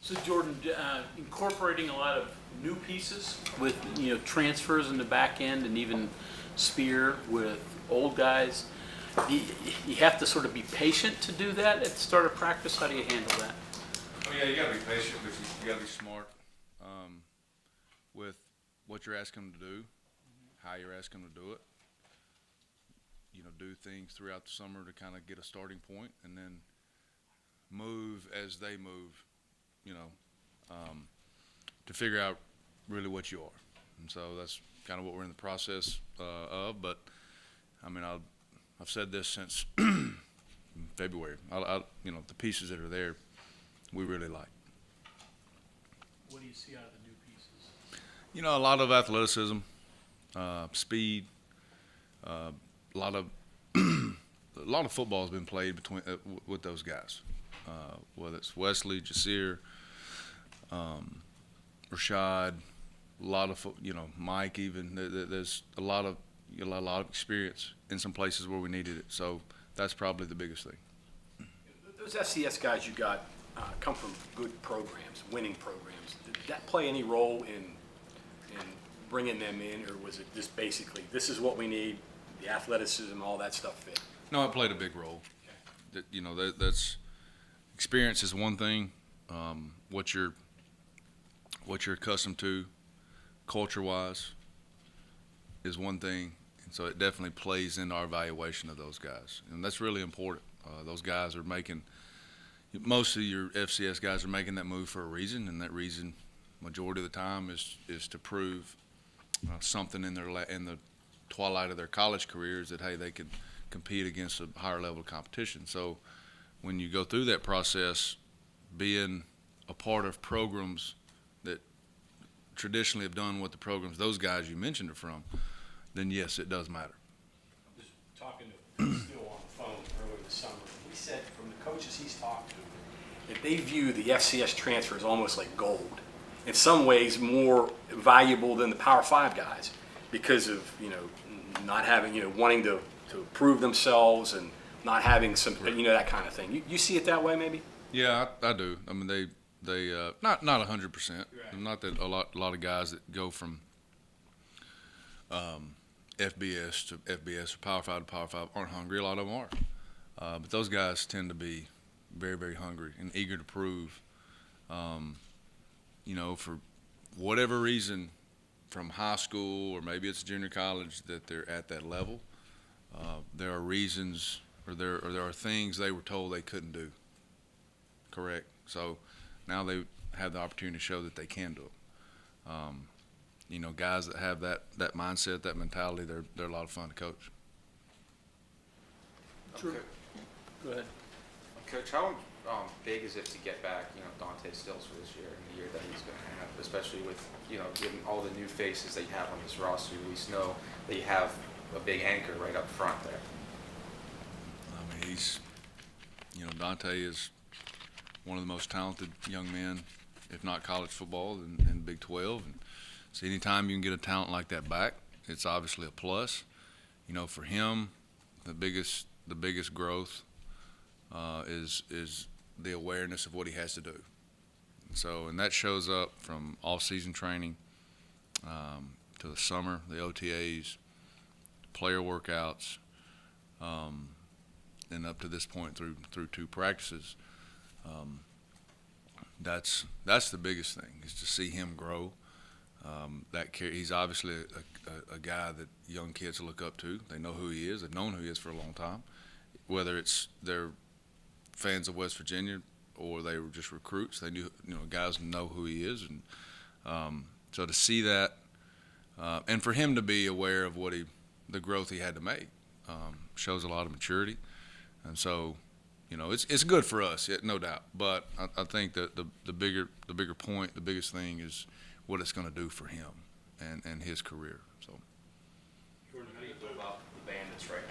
So Jordan, incorporating a lot of new pieces with transfers in the back end and even Spear with old guys, you have to sort of be patient to do that at the start of practice. How do you handle that? Oh yeah, you gotta be patient, but you gotta be smart with what you're asking them to do, how you're asking them to do it. Do things throughout the summer to kind of get a starting point, and then move as they move. To figure out really what you are. And so that's kind of what we're in the process of. But I mean, I've said this since February. The pieces that are there, we really like. What do you see out of the new pieces? A lot of athleticism, speed, a lot of football has been played with those guys. Whether it's Lesley, Jasir, Rashad, a lot of Mike even. There's a lot of experience in some places where we needed it. So that's probably the biggest thing. Those FCS guys you got come from good programs, winning programs. Did that play any role in bringing them in, or was it just basically this is what we need, the athleticism, all that stuff fit? No, it played a big role. Okay. That's experience is one thing. What you're accustomed to, culture-wise, is one thing, and so it definitely plays into our evaluation of those guys, and that's really important. Those guys are making, most of your FCS guys are making that move for a reason, and that reason, majority of the time, is to prove something in the twilight of their college careers that hey, they can compete against a higher level of competition. So when you go through that process, being a part of programs that traditionally have done what the programs those guys you mentioned are from, then yes, it does matter. Just talking to Phil on the phone earlier this summer. He said from the coaches he's talked to that they view the FCS transfer as almost like gold. In some ways, more valuable than the Power 5 guys because of not having wanting to prove themselves and not having some that kind of thing. You see it that way, maybe? Yeah, I do. I mean, they not 100%. Right. Not that a lot of guys that go from FBS to FBS or Power 5 to Power 5 aren't hungry. A lot of them are, but those guys tend to be very, very hungry and eager to prove. For whatever reason, from high school or maybe it's junior college, that they're at that level. There are reasons, or there are things they were told they couldn't do. Correct. So now they have the opportunity to show that they can do it. Guys that have that mindset, that mentality, they're a lot of fun to coach. True. Go ahead. Coach, how big is it to get back, Dante Stills for this year and the year that he's going to have, especially with, given all the new faces that you have on this roster? We know that you have a big anchor right up front there. I mean, Dante is one of the most talented young men, if not college football, in Big 12. And so anytime you can get a talent like that back, it's obviously a plus. For him, the biggest growth is the awareness of what he has to do. And that shows up from off-season training to the summer, the OTAs, player workouts, and up to this point through 2 practices. That's the biggest thing, is to see him grow. He's obviously a guy that young kids look up to. They know who he is. They've known who he is for a long time, whether it's they're fans of West Virginia or they were just recruits. They knew, guys know who he is, and so to see that, and for him to be aware of the growth he had to make, shows a lot of maturity, and so. It's good for us, no doubt. But I think that the bigger point, the biggest thing is what it's going to do for him and his career. So. Jordan, how do you feel about the Bandits right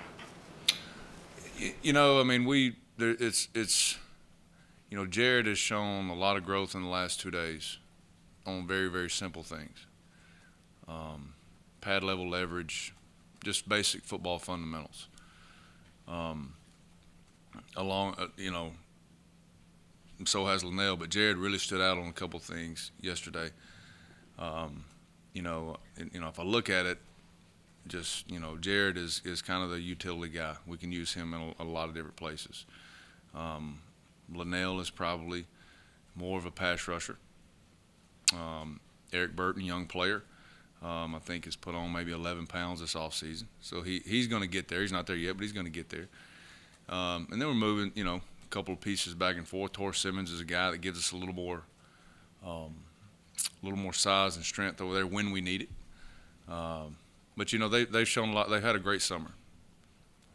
now? Jared has shown a lot of growth in the last 2 days on very, very simple things. Pad level leverage, just basic football fundamentals. so has Linnell, but Jared really stood out on a couple things yesterday. If I look at it, just, Jared is kind of the utility guy. We can use him in a lot of different places. Linnell is probably more of a pass rusher. Eric Burton, young player, I think has put on maybe 11 pounds this offseason. So he's going to get there. He's not there yet, but he's going to get there. And then we're moving, a couple of pieces back and forth. Tor Simmons is a guy that gives us a little more size and strength over there when we need it. But they've shown a lot. They've had a great summer.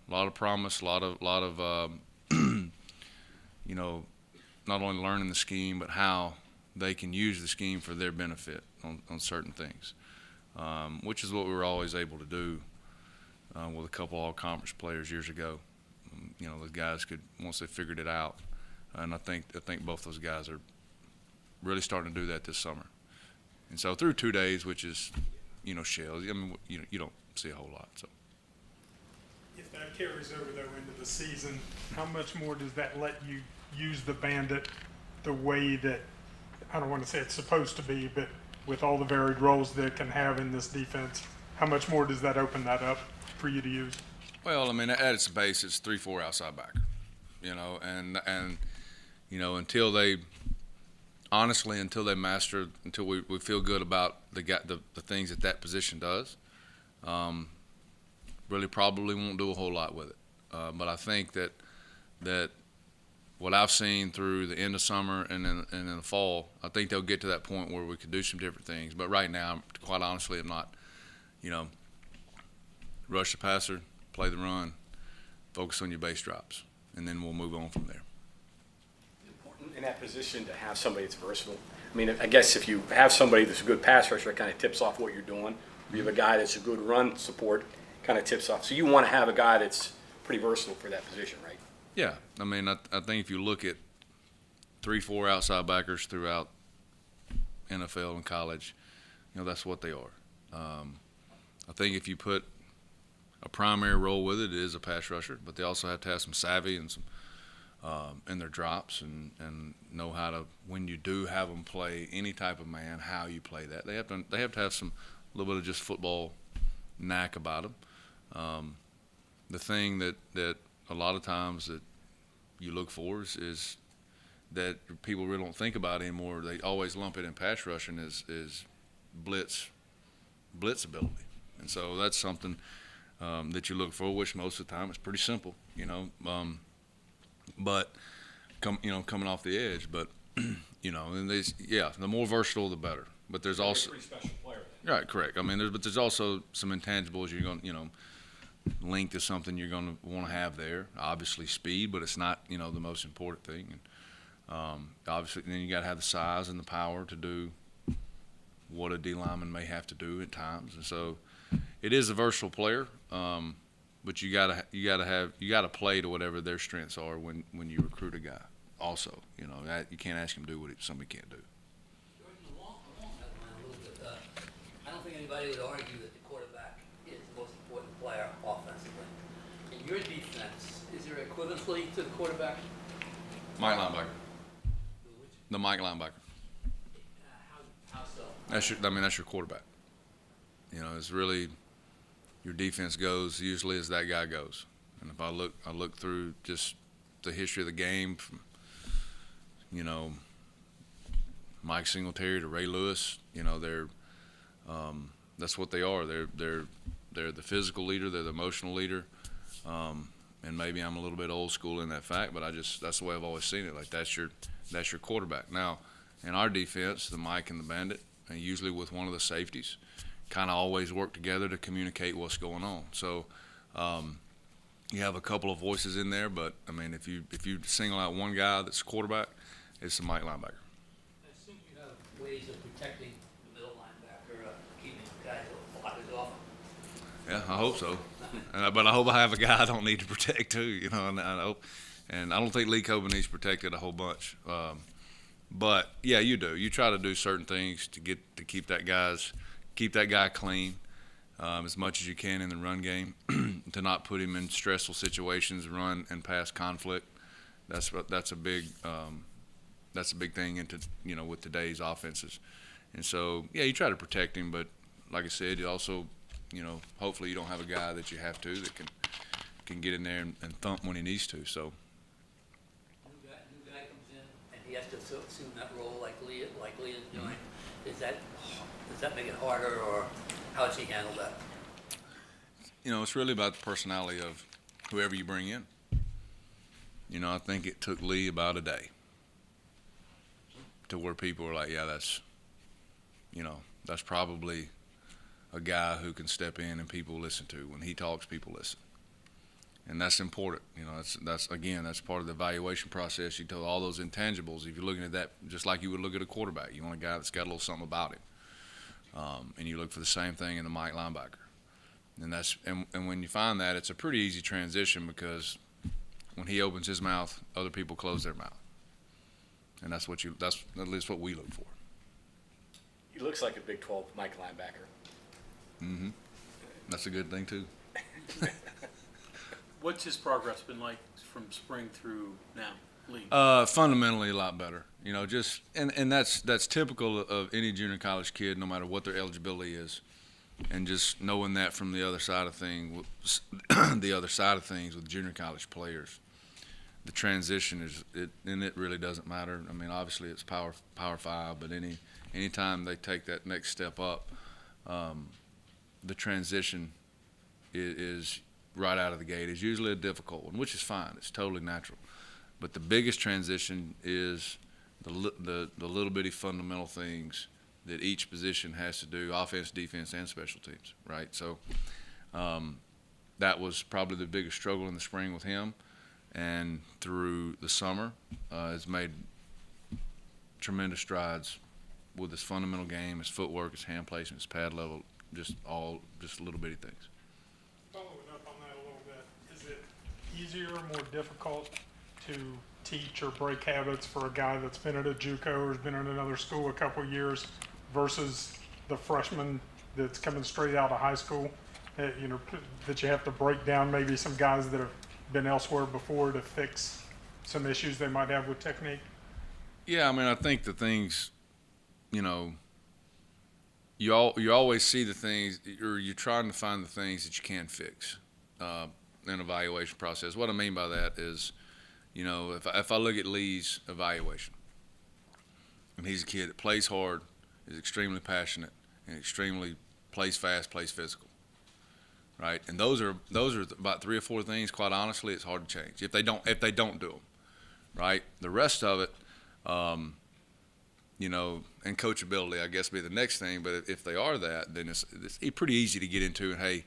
A lot of promise. A lot of not only learning the scheme, but how they can use the scheme for their benefit on certain things, which is what we were always able to do with a couple all-conference players years ago. Those guys could, once they figured it out, and I think both those guys are really starting to do that this summer. And so through 2 days, which is, shells, you don't see a whole lot. So If that carries over, though, into the season, how much more does that let you use the Bandit the way that, I don't want to say it's supposed to be, but with all the varied roles that it can have in this defense, how much more does that open that up for you to use? Well, at its base, it's 3-4 outside backer, and until they master, until we feel good about the things that position does, really probably won't do a whole lot with it. But I think that what I've seen through the end of summer and in the fall, I think they'll get to that point where we could do some different things. But right now, quite honestly, I'm not, rush the passer, play the run, focus on your base drops, and then we'll move on from there. Important in that position to have somebody that's versatile. I guess if you have somebody that's a good pass rusher, it kind of tips off what you're doing. If you have a guy that's a good run support, kind of tips off. So you want to have a guy that's pretty versatile for that position, right? Yeah, I think if you look at 3-4 outside backers throughout NFL and college, that's what they are. I think if you put a primary role with it, it is a pass rusher, but they also have to have some savvy and some in their drops and know how to, when you do have them play any type of man, how you play that. They have to have some a little bit of just football knack about them. The thing that a lot of times that you look for is that people really don't think about anymore. They always lump it in pass rushing is blitz ability, and so that's something that you look for, which most of the time is pretty simple, but coming off the edge, but and the more versatile the better. But there's also pretty special player. Right, correct. There's also some intangibles you're going length is something you're going to want to have there. Obviously speed, but it's not the most important thing. And obviously then you got to have the size and the power to do what a D lineman may have to do at times. And so it is a versatile player, but you got to play to whatever their strengths are when you recruit a guy. Also, you can't ask him to do what somebody can't do. Jordan, along that line a little bit, I don't think anybody would argue that the quarterback is the most important player offensively. In your defense, is there equivalency to the quarterback? Mike linebacker. The Mike linebacker. How so? That's your quarterback. It's really your defense goes usually as that guy goes. And if I look through just the history of the game from Mike Singletary to Ray Lewis, they're that's what they are. They're the physical leader, they're the emotional leader. And maybe I'm a little bit old school in that fact, but that's the way I've always seen it. Like that's your quarterback. Now, in our defense, the Mike and the Bandit, and usually with one of the safeties, kind of always work together to communicate what's going on. So you have a couple of voices in there, but if you single out one guy that's quarterback, it's the Mike linebacker. I assume you have ways of protecting the middle linebacker, keeping guys blockers off. Yeah, I hope so. But I hope I have a guy I don't need to protect too. And I hope, and I don't think Lee Coben needs protected a whole bunch. But yeah, you do. You try to do certain things to keep that guy clean as much as you can in the run game, to not put him in stressful situations, run and pass conflict. That's a big that's a big thing into, with today's offenses. And so, yeah, you try to protect him, but like I said, you also, hopefully you don't have a guy that you have to that can get in there and thump when he needs to. So. New guy comes in and he has to assume that role like Lee is doing. Does that make it harder, or how does he handle that? It's really about the personality of whoever you bring in. I think it took Lee about a day to where people were like, yeah, that's probably a guy who can step in and people listen to. When he talks, people listen. And that's important. That's part of the evaluation process. You tell all those intangibles. If you're looking at that just like you would look at a quarterback, you want a guy that's got a little something about him. And you look for the same thing in the Mike linebacker. And when you find that, it's a pretty easy transition, because when he opens his mouth, other people close their mouth. And that's at least what we look for. He looks like a Big 12 Mike linebacker. Mm-hmm. That's a good thing too. What's his progress been like from spring through now, Lee? Fundamentally a lot better. And that's typical of any junior college kid, no matter what their eligibility is. And just knowing that from the other side of things, with junior college players, the transition it really doesn't matter. I mean, obviously it's Power 5, but anytime they take that next step up, the transition is right out of the gate. Is usually a difficult one, which is fine. It's totally natural. But the biggest transition is the little bitty fundamental things that each position has to do: offense, defense, and special teams, right? So that was probably the biggest struggle in the spring with him, and through the summer has made tremendous strides with his fundamental game, his footwork, his hand placement, his pad level, just little bitty things. Following up on that a little bit, is it easier or more difficult to teach or break habits for a guy that's been at a JUCO or has been in another school a couple of years versus the freshman that's coming straight out of high school? That you have to break down maybe some guys that have been elsewhere before to fix some issues they might have with technique? Yeah, I mean, I think the things, you always see the things, or you're trying to find the things that you can fix in an evaluation process. What I mean by that is, if I look at Lee's evaluation, and he's a kid that plays hard, is extremely passionate, and extremely plays fast, plays physical, right? And those are about 3 or 4 things. Quite honestly, it's hard to change if they don't do them, right? The rest of it, and coachability, I guess, be the next thing. But if they are that, then it's pretty easy to get into. And hey,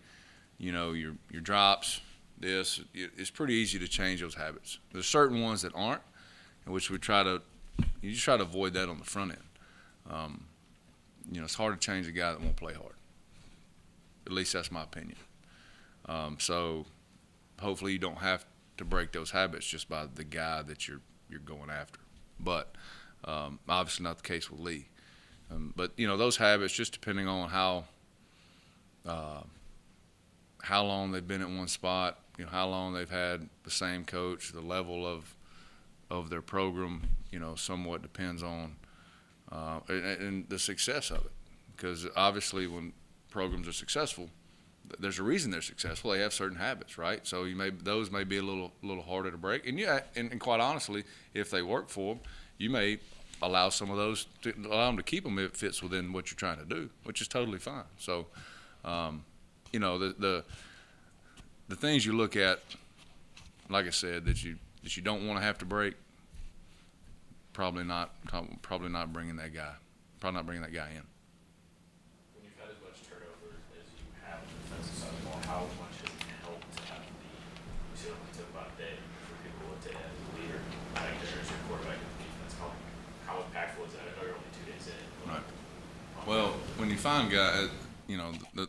your drops, it's pretty easy to change those habits. There's certain ones that aren't, in which you just try to avoid that on the front end. It's hard to change a guy that won't play hard. At least that's my opinion. So hopefully you don't have to break those habits just by the guy that you're going after. But obviously not the case with Lee. But those habits, just depending on how long they've been at one spot, how long they've had the same coach, the level of their program, somewhat depends on and the success of it. Because obviously when programs are successful, there's a reason they're successful. They have certain habits, right? So those may be a little harder to break. And and quite honestly, if they work for them, you may allow some of those to allow them to keep them if it fits within what you're trying to do, which is totally fine. So, the things you look at, like I said, that you don't want to have to break, probably not bringing that guy in. When you've had as much turnover as you have on the defensive side of the ball, how much has it helped to have you said it only took about a day for people to add a leader back there as your quarterback in the defense? How impactful is that? I know you're only 2 days in. Right. Well, when you find guys,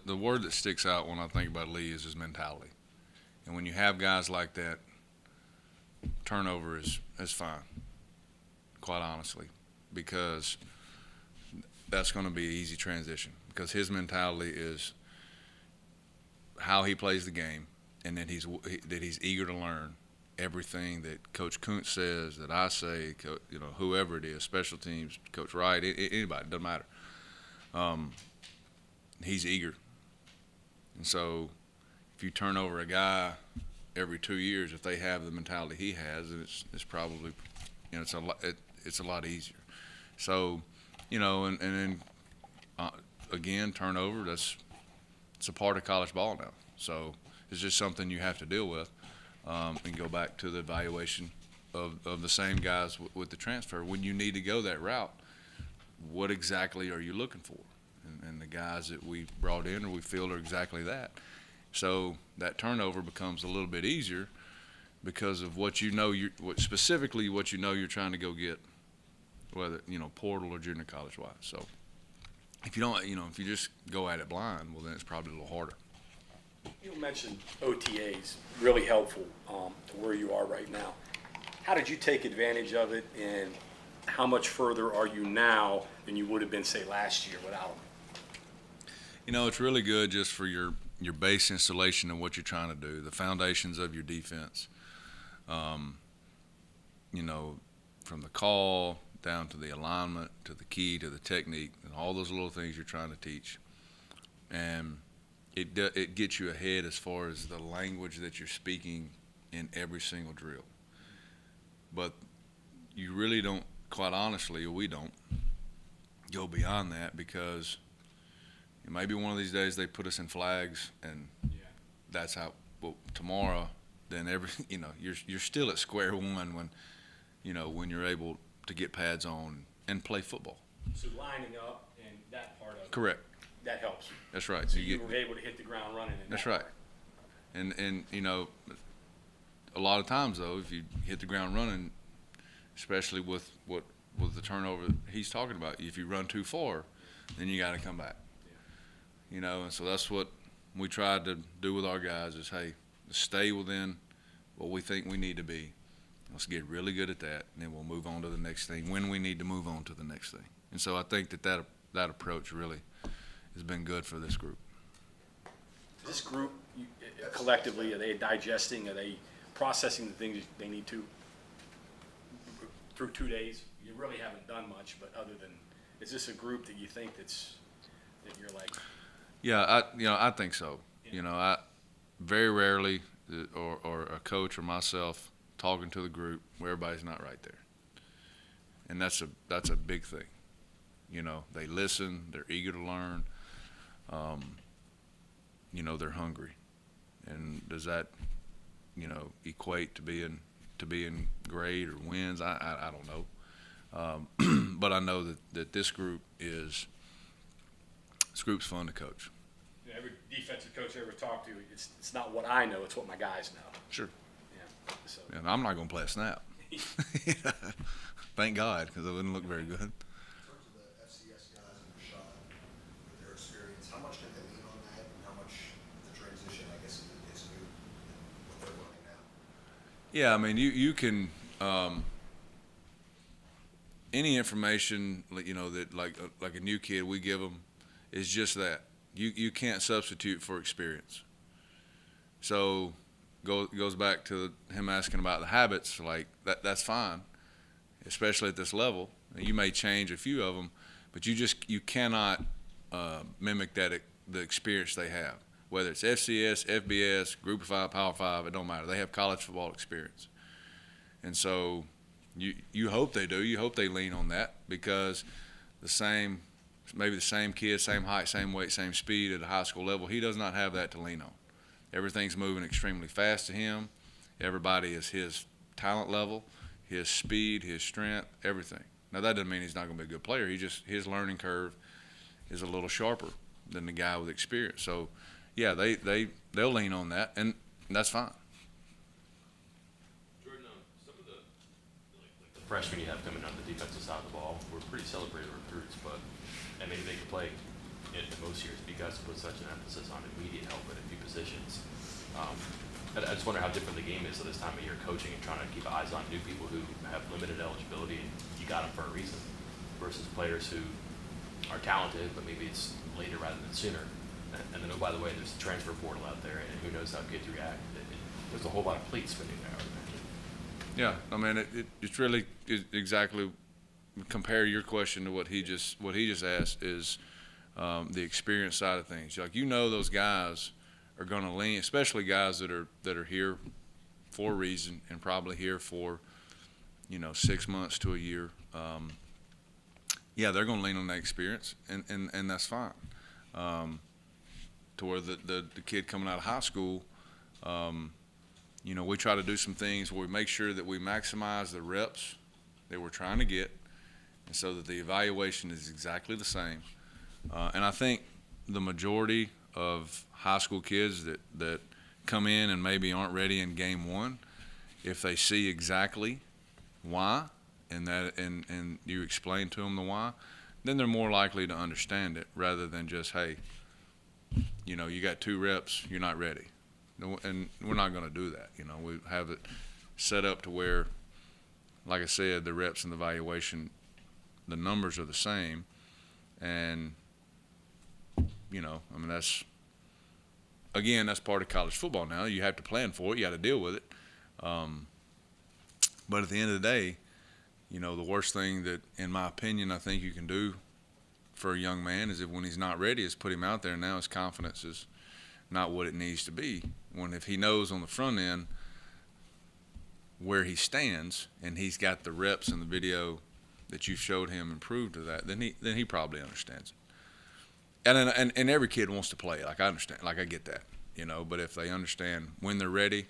the word that sticks out when I think about Lee is his mentality. And when you have guys like that, turnover is fine, quite honestly, because that's going to be an easy transition, because his mentality is how he plays the game, and that he's eager to learn, everything that Coach Kuntz says, that I say, whoever it is, special teams, Coach Wright, anybody, doesn't matter. He's eager. And so if you turn over a guy every 2 years, if they have the mentality he has, then it's probably, it's a lot easier. So, and then again, turnover, it's a part of college ball now. So it's just something you have to deal with, and go back to the evaluation of the same guys with the transfer. When you need to go that route, what exactly are you looking for? And the guys that we brought in or we feel are exactly that. So that turnover becomes a little bit easier because of what you're trying to go get, whether, portal or junior college wise. So if you don't, if you just go at it blind, well, then it's probably a little harder. You mentioned OTAs, really helpful to where you are right now. How did you take advantage of it, and how much further are you now than you would have been, say, last year without them? It's really good just for your base installation and what you're trying to do, the foundations of your defense. From the call down to the alignment, to the key, to the technique, and all those little things you're trying to teach. And it gets you ahead as far as the language that you're speaking in every single drill. But you really don't, quite honestly, or we don't, go beyond that, because maybe one of these days they put us in flags, and that's how. Well, tomorrow, then you're still at square one when you're able to get pads on and play football. So lining up and that part of it. Correct. That helps. That's right. So you were able to hit the ground running. That's right. And a lot of times though, if you hit the ground running, especially with the turnover he's talking about, if you run too far, then you got to come back. And so that's what we tried to do with our guys is, hey, stay within what we think we need to be. Let's get really good at that, and then we'll move on to the next thing when we need to move on to the next thing. And so I think that approach really has been good for this group. This group, collectively, are they digesting? Are they processing the things they need to through 2 days? You really haven't done much, but other than, is this a group that you think that you're like? Yeah, I think so. I very rarely, or a coach or myself talking to the group where everybody's not right there, and that's a big thing. They listen, they're eager to learn. They're hungry, and does that equate to being great or wins? I don't know, but I know that this group's fun to coach. Every defensive coach I ever talked to, it's not what I know, it's what my guys know. Sure. Yeah. So. And I'm not going to play a snap. Thank God, because it wouldn't look very good. In terms of the FCS guys and Rashad, with their experience, how much did they lean on that, and how much the transition, I guess, is new in what they're running now? Yeah, I mean, you can any information that like a new kid we give them is just that. You can't substitute for experience. So goes back to him asking about the habits, like that's fine, especially at this level. You may change a few of them, but you cannot mimic the experience they have. Whether it's FCS, FBS, Group of 5, Power 5, it don't matter. They have college football experience. And so you hope they do. You hope they lean on that, because maybe the same kid, same height, same weight, same speed at a high school level, he does not have that to lean on. Everything's moving extremely fast to him. Everybody is his talent level, his speed, his strength, everything. Now, that doesn't mean he's not going to be a good player. His learning curve is a little sharper than the guy with experience. So, yeah, they'll lean on that, and that's fine. Jordan, some of the freshmen you have coming on the defensive side of the ball were pretty celebrated recruits, but maybe they could play in most years. But you guys put such an emphasis on immediate help at a few positions. I just wonder how different the game is at this time of year, coaching and trying to keep eyes on new people who have limited eligibility, and you got them for a reason, versus players who are talented, but maybe it's later rather than sooner. And then, oh, by the way, there's a transfer portal out there, and who knows how kids react. There's a whole lot of plates spinning there, I would imagine. Yeah, I mean, it's really exactly compare your question to what he just asked is the experience side of things. Like, those guys are going to lean, especially guys that are here for a reason and probably here for 6 months to a year. Yeah, they're going to lean on that experience, and that's fine. To where the kid coming out of high school, we try to do some things where we make sure that we maximize the reps that we're trying to get, and so that the evaluation is exactly the same. And I think the majority of high school kids that come in and maybe aren't ready in game one, if they see exactly why and you explain to them the why, then they're more likely to understand it rather than just, hey, you got 2 reps, you're not ready. And we're not going to do that. We have it set up to where, like I said, the reps and the evaluation, the numbers are the same. And, that's part of college football now. You have to plan for it. You got to deal with it. But at the end of the day, the worst thing that, in my opinion, I think you can do for a young man is if when he's not ready is put him out there, and now his confidence is not what it needs to be. When if he knows on the front end where he stands and he's got the reps and the video that you showed him and proved to that, then he probably understands it. And every kid wants to play. Like, I understand. Like, I get that. But if they understand when they're ready,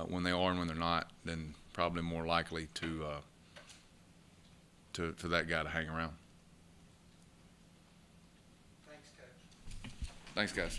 when they are and when they're not, then probably more likely for that guy to hang around. Thanks, Coach. Thanks, guys.